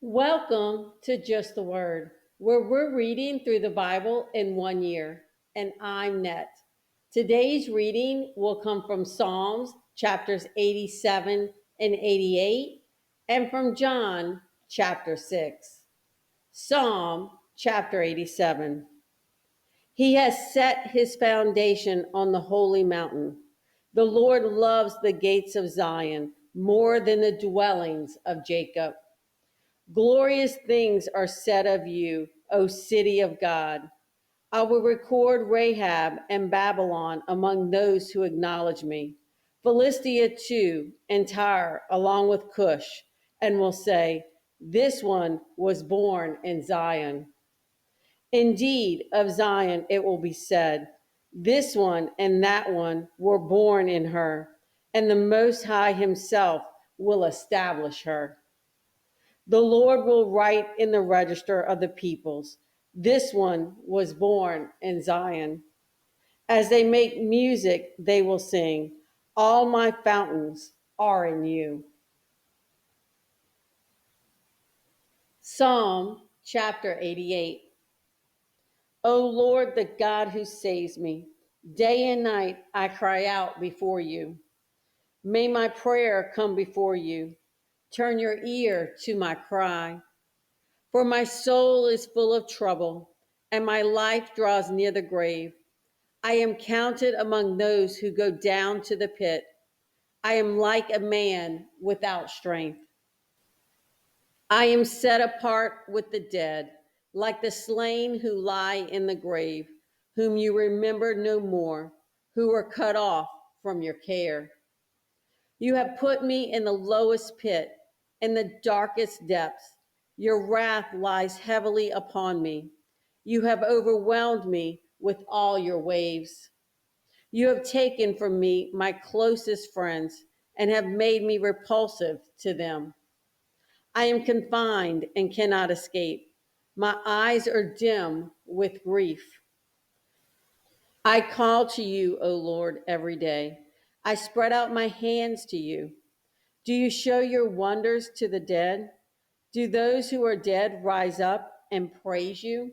Welcome to Just the Word, where we're reading through the Bible in 1 year. And I'm Net. Today's reading will come from Psalms chapters 87 and 88, and from John chapter 6. Psalm chapter 87. He has set his foundation on the holy mountain. The Lord loves the gates of Zion more than the dwellings of Jacob. Glorious things are said of you, O city of God. I will record Rahab and Babylon among those who acknowledge me, Philistia too, and Tyre, along with Cush, and will say, this one was born in Zion. Indeed, of Zion it will be said, this one and that one were born in her, and the Most High himself will establish her. The Lord will write in the register of the peoples, this one was born in Zion. As they make music, they will sing, all my fountains are in you. Psalm chapter 88. O Lord, the God who saves me, day and night I cry out before you. May my prayer come before you. Turn your ear to my cry. For my soul is full of trouble, and my life draws near the grave. I am counted among those who go down to the pit. I am like a man without strength. I am set apart with the dead, like the slain who lie in the grave, whom you remember no more, who were cut off from your care. You have put me in the lowest pit, in the darkest depths. Your wrath lies heavily upon me. You have overwhelmed me with all your waves. You have taken from me my closest friends and have made me repulsive to them. I am confined and cannot escape. My eyes are dim with grief. I call to you, O Lord, every day. I spread out my hands to you. Do you show your wonders to the dead? Do those who are dead rise up and praise you?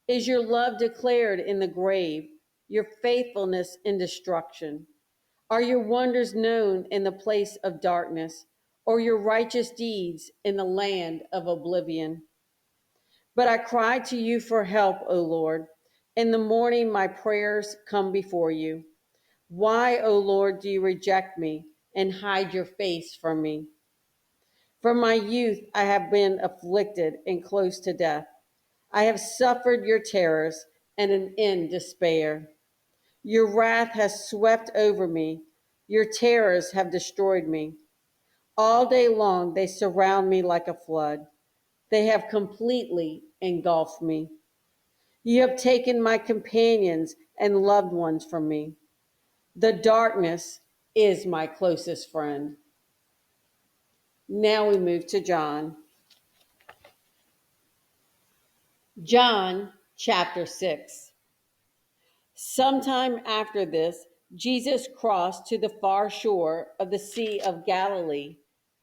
Is your love declared in the grave, your faithfulness in destruction? Are your wonders known in the place of darkness, or your righteous deeds in the land of oblivion? But I cry to you for help, O Lord. In the morning my prayers come before you. Why, O Lord, do you reject me and hide your face from me? From my youth I have been afflicted and close to death. I have suffered your terrors and am in despair. Your wrath has swept over me. Your terrors have destroyed me. All day long they surround me like a flood. They have completely engulfed me. You have taken my companions and loved ones from me. The darkness is my closest friend. Now we move to John. John chapter 6. Sometime after this, Jesus crossed to the far shore of the Sea of Galilee,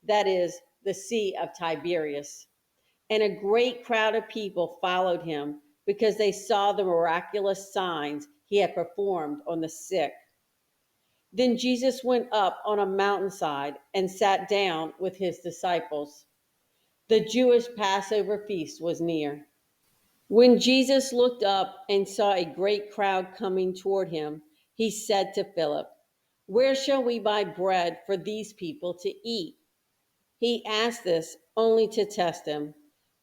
that is, the Sea of Tiberias. And a great crowd of people followed him because they saw the miraculous signs he had performed on the sick. Then Jesus went up on a mountainside and sat down with his disciples. The Jewish Passover feast was near. When Jesus looked up and saw a great crowd coming toward him, he said to Philip, where shall we buy bread for these people to eat? He asked this only to test him,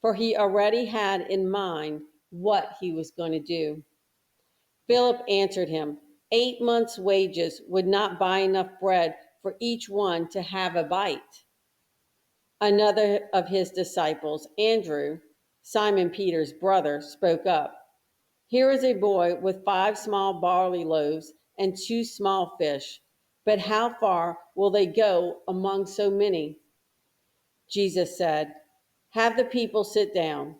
for he already had in mind what he was going to do. Philip answered him, 8 months' wages would not buy enough bread for each one to have a bite. Another of his disciples, Andrew, Simon Peter's brother, spoke up. Here is a boy with 5 small barley loaves and 2 small fish, but how far will they go among so many? Jesus said, have the people sit down.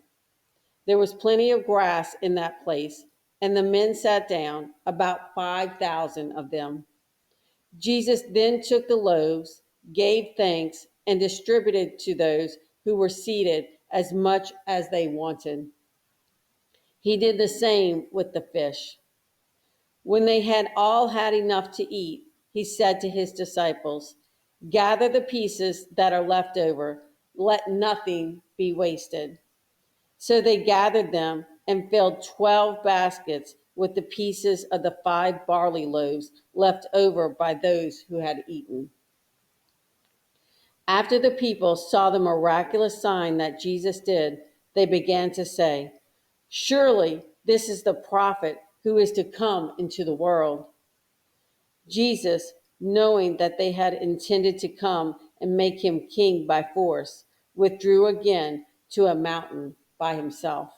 There was plenty of grass in that place, and the men sat down, about 5,000 of them. Jesus then took the loaves, gave thanks, and distributed to those who were seated as much as they wanted. He did the same with the fish. When they had all had enough to eat, he said to his disciples, "Gather the pieces that are left over, let nothing be wasted." So they gathered them and filled 12 baskets with the pieces of the 5 barley loaves left over by those who had eaten. After the people saw the miraculous sign that Jesus did, they began to say, "Surely this is the prophet who is to come into the world." Jesus, knowing that they had intended to come and make him king by force, withdrew again to a mountain by himself.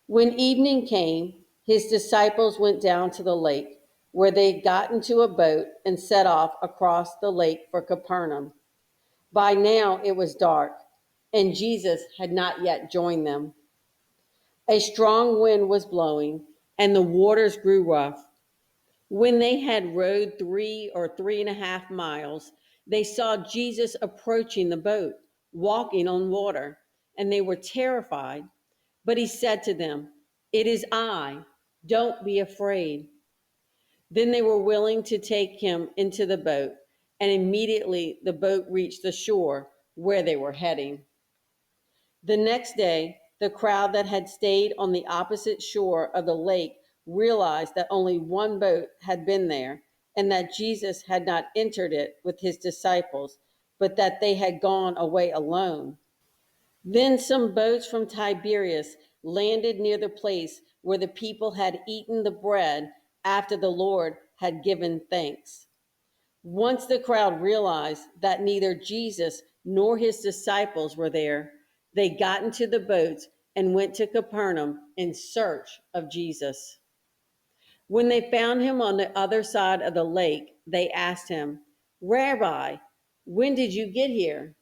When evening came, his disciples went down to the lake, where they got into a boat and set off across the lake for Capernaum. By now it was dark, and Jesus had not yet joined them. A strong wind was blowing, and the waters grew rough. When they had rowed 3 or 3.5 miles, they saw Jesus approaching the boat, walking on water, and they were terrified. But he said to them, "It is I, don't be afraid." Then they were willing to take him into the boat, and immediately the boat reached the shore where they were heading. The next day, the crowd that had stayed on the opposite shore of the lake realized that only one boat had been there, and that Jesus had not entered it with his disciples, but that they had gone away alone. Then some boats from Tiberias landed near the place where the people had eaten the bread after the Lord had given thanks. Once the crowd realized that neither Jesus nor his disciples were there, they got into the boats and went to Capernaum in search of Jesus. When they found him on the other side of the lake, they asked him, "Rabbi, when did you get here?"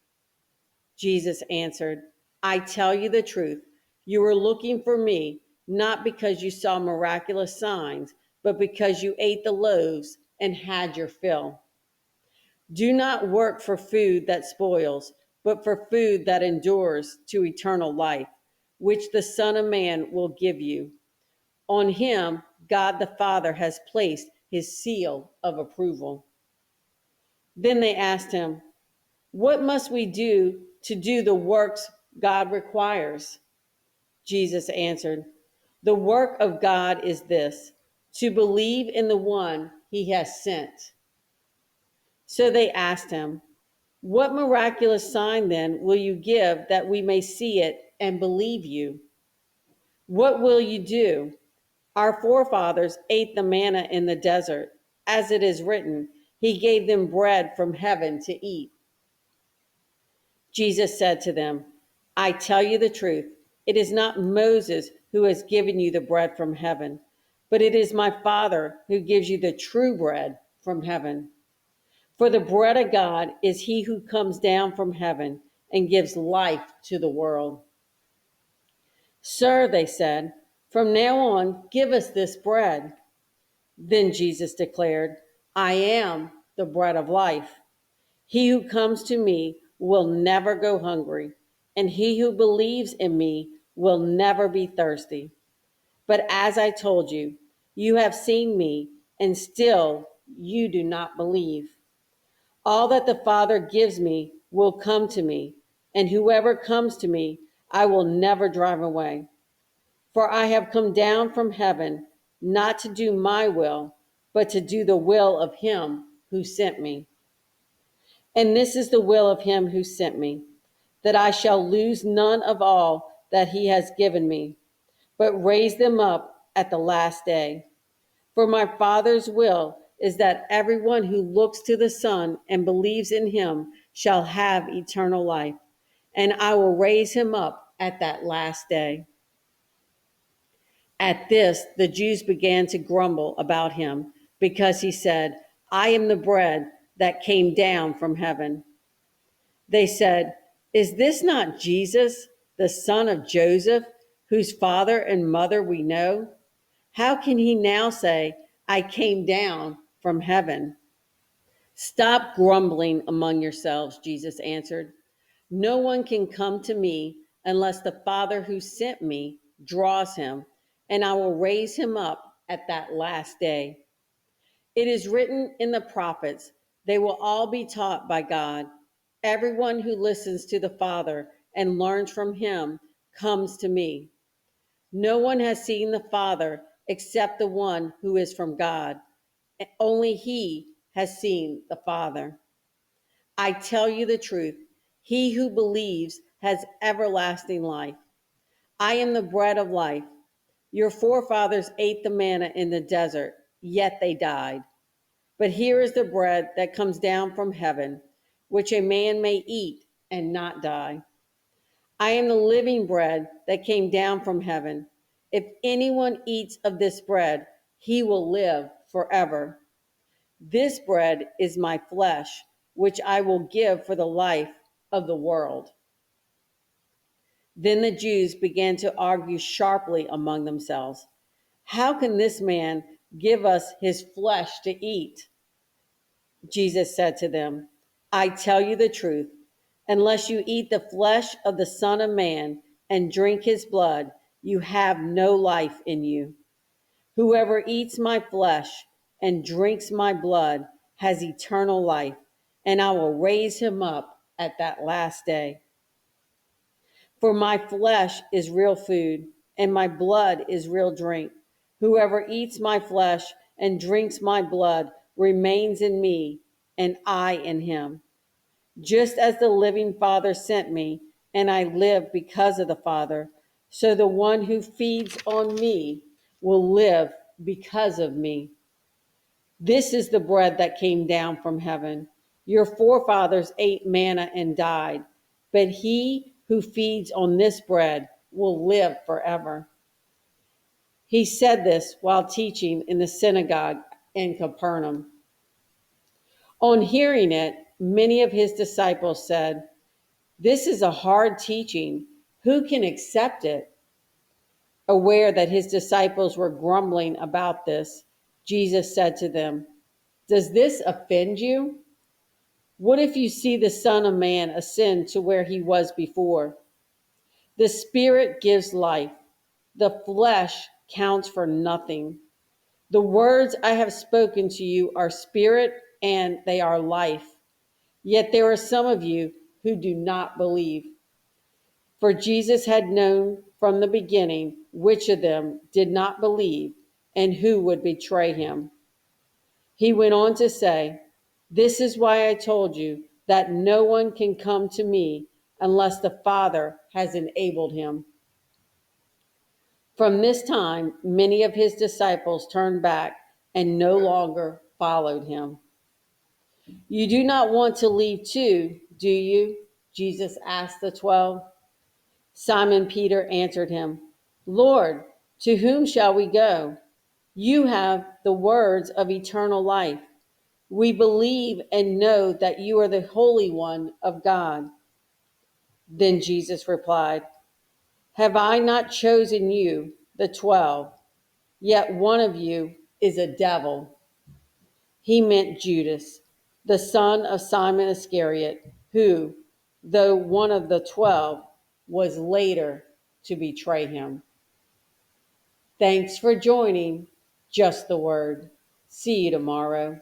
Jesus answered, "I tell you the truth. You were looking for me, not because you saw miraculous signs, but because you ate the loaves and had your fill. Do not work for food that spoils, but for food that endures to eternal life, which the Son of Man will give you. On him, God the Father has placed his seal of approval." Then they asked him, "What must we do to do the works God requires?" Jesus answered, "The work of God is this, to believe in the one he has sent." So they asked him, "What miraculous sign then will you give that we may see it and believe you? What will you do? Our forefathers ate the manna in the desert. As it is written, he gave them bread from heaven to eat." Jesus said to them, "I tell you the truth. It is not Moses who has given you the bread from heaven, but it is my Father who gives you the true bread from heaven. For the bread of God is he who comes down from heaven and gives life to the world." "Sir," they said, "from now on, give us this bread." Then Jesus declared, "I am the bread of life. He who comes to me will never go hungry, and he who believes in me will never be thirsty. But as I told you, you have seen me, and still you do not believe. All that the Father gives me will come to me, and whoever comes to me, I will never drive away. For I have come down from heaven not to do my will, but to do the will of him who sent me. And this is the will of him who sent me, that I shall lose none of all that he has given me, but raise them up at the last day. For my Father's will is that everyone who looks to the Son and believes in him shall have eternal life, and I will raise him up at that last day." At this, the Jews began to grumble about him because he said, "I am the bread that came down from heaven." They said, "Is this not Jesus, the son of Joseph, whose father and mother we know? How can he now say, 'I came down from heaven'?" "Stop grumbling among yourselves," Jesus answered. No one can come to me unless the Father who sent me draws him, and I will raise him up at that last day. It is written in the prophets, they will all be taught by God. Everyone who listens to the Father and learns from him comes to me. No one has seen the Father except the one who is from God. Only he has seen the Father. I tell you the truth. He who believes has everlasting life. I am the bread of life. Your forefathers ate the manna in the desert, yet they died. But here is the bread that comes down from heaven, which a man may eat and not die. I am the living bread that came down from heaven. If anyone eats of this bread, he will live forever. This bread is my flesh, which I will give for the life of the world. Then the Jews began to argue sharply among themselves. How can this man give us his flesh to eat? Jesus said to them, I tell you the truth. Unless you eat the flesh of the Son of Man and drink his blood, you have no life in you. Whoever eats my flesh and drinks my blood has eternal life, and I will raise him up at that last day. For my flesh is real food, and my blood is real drink. Whoever eats my flesh and drinks my blood remains in me, and I in him. Just as the living Father sent me, and I live because of the Father, so the one who feeds on me will live because of me. This is the bread that came down from heaven. Your forefathers ate manna and died, but he who feeds on this bread will live forever. He said this while teaching in the synagogue in Capernaum. On hearing it, many of his disciples said, This is a hard teaching. Who can accept it? Aware that his disciples were grumbling about this, Jesus said to them, Does this offend you? What if you see the Son of Man ascend to where he was before? The Spirit gives life. The flesh counts for nothing. The words I have spoken to you are spirit and they are life. Yet there are some of you who do not believe. For Jesus had known from the beginning which of them did not believe and who would betray him. He went on to say, This is why I told you that no one can come to me unless the Father has enabled him. From this time, many of his disciples turned back and no longer followed him. You do not want to leave too, do you? Jesus asked the 12. Simon Peter answered him, Lord, to whom shall we go? You have the words of eternal life. We believe and know that you are the Holy One of God. Then Jesus replied, Have I not chosen you, the 12? Yet one of you is a devil. He meant Judas, the son of Simon Iscariot, who, though one of the 12, was later to betray him. Thanks for joining Just the Word. See you tomorrow.